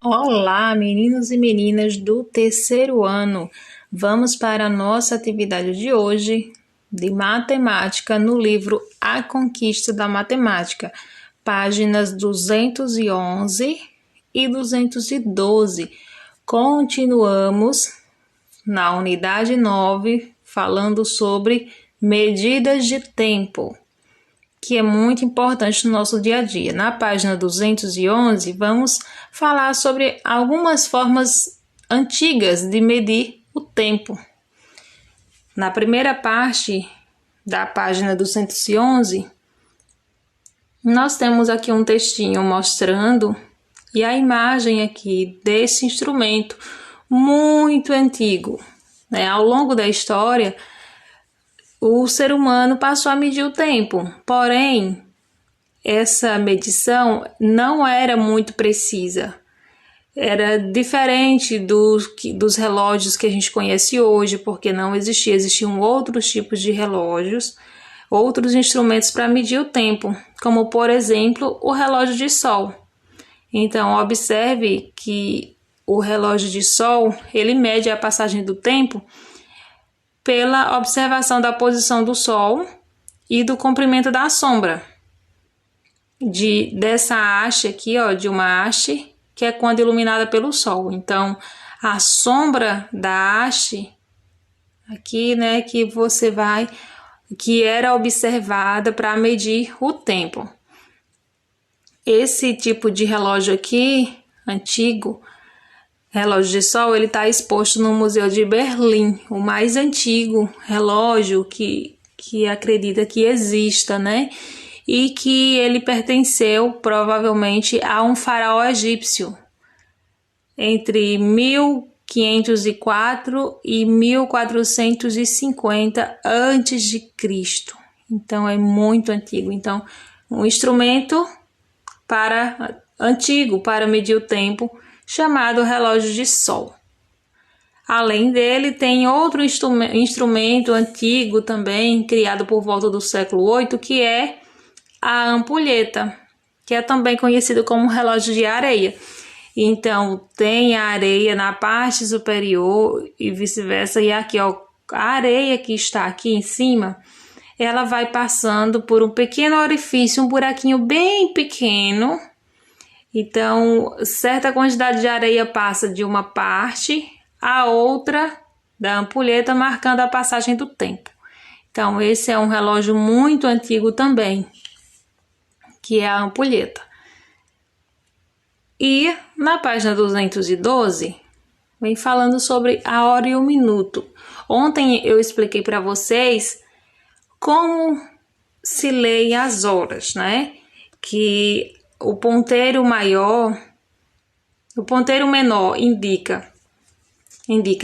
Olá, meninos e meninas do terceiro ano. Vamos para a nossa atividade de hoje de matemática no livro A Conquista da Matemática, páginas 211 e 212. Continuamos na unidade 9, falando sobre medidas de tempo, que é muito importante no nosso dia a dia. Na página 211, vamos falar sobre algumas formas antigas de medir o tempo. Na primeira parte da página 211, nós temos aqui um textinho mostrando e a imagem aqui desse instrumento muito antigo. Ao longo da história, o ser humano passou a medir o tempo, porém, essa medição não era muito precisa. Era diferente dos relógios que a gente conhece hoje, porque não existiam outros tipos de relógios, outros instrumentos para medir o tempo, como, por exemplo, o relógio de sol. Então, observe que o relógio de sol, ele mede a passagem do tempo pela observação da posição do sol e do comprimento da sombra dessa haste aqui, de uma haste, que é quando iluminada pelo sol. Então, a sombra da haste aqui, que era observada para medir o tempo. Esse tipo de relógio aqui, antigo, relógio de sol, ele está exposto no Museu de Berlim, o mais antigo relógio que acredita que exista, E que ele pertenceu provavelmente a um faraó egípcio entre 1504 e 1450 a.C. Então é muito antigo. Então, um instrumento antigo para medir o tempo, chamado relógio de sol. Além dele, tem outro instrumento antigo também, criado por volta do século VIII, que é a ampulheta, que é também conhecido como relógio de areia. Então, tem a areia na parte superior e vice-versa, e aqui, a areia que está aqui em cima, ela vai passando por um pequeno orifício, um buraquinho bem pequeno. Então, certa quantidade de areia passa de uma parte a outra da ampulheta, marcando a passagem do tempo. Então, esse é um relógio muito antigo também, que é a ampulheta. E na página 212, vem falando sobre a hora e o minuto. Ontem eu expliquei para vocês como se lê as horas, Que o ponteiro menor indica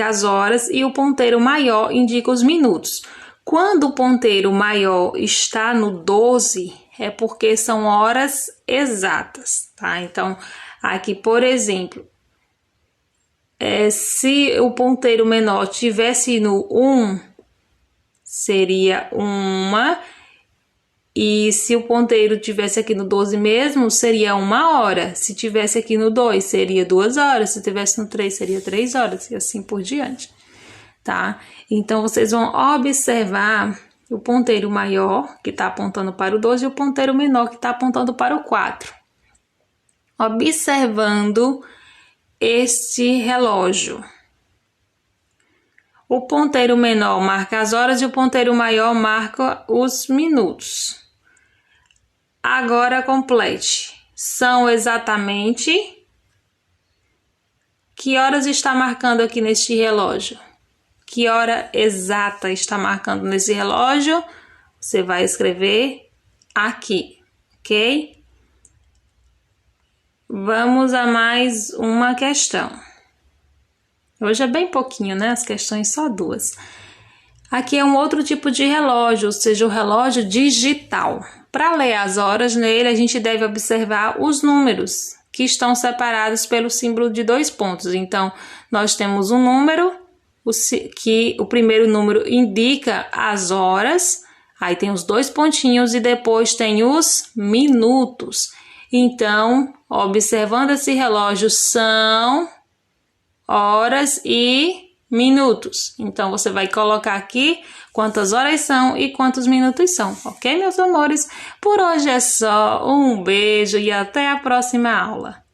as horas e o ponteiro maior indica os minutos. Quando o ponteiro maior está no 12, é porque são horas exatas, tá? Então, aqui, por exemplo, se o ponteiro menor tivesse no 1, seria 1, e se o ponteiro tivesse aqui no 12 mesmo, seria 1 hora. Se tivesse aqui no 2, seria 2 horas. Se tivesse no 3, seria 3 horas, e assim por diante, tá? Então, vocês vão observar o ponteiro maior, que está apontando para o 12, e o ponteiro menor, que está apontando para o 4. Observando este relógio. O ponteiro menor marca as horas e o ponteiro maior marca os minutos. Agora complete. São exatamente que horas está marcando aqui neste relógio? Que hora exata está marcando nesse relógio? Você vai escrever aqui, ok? Vamos a mais uma questão. Hoje é bem pouquinho, As questões só 2. Aqui é um outro tipo de relógio, ou seja, o relógio digital. Para ler as horas nele, a gente deve observar os números que estão separados pelo símbolo de 2 pontos. Então, nós temos um número, que o primeiro número indica as horas, aí tem os 2 pontinhos e depois tem os minutos. Então, observando esse relógio, são horas e minutos. Então, você vai colocar aqui quantas horas são e quantos minutos são, ok, meus amores? Por hoje é só. Um beijo e até a próxima aula.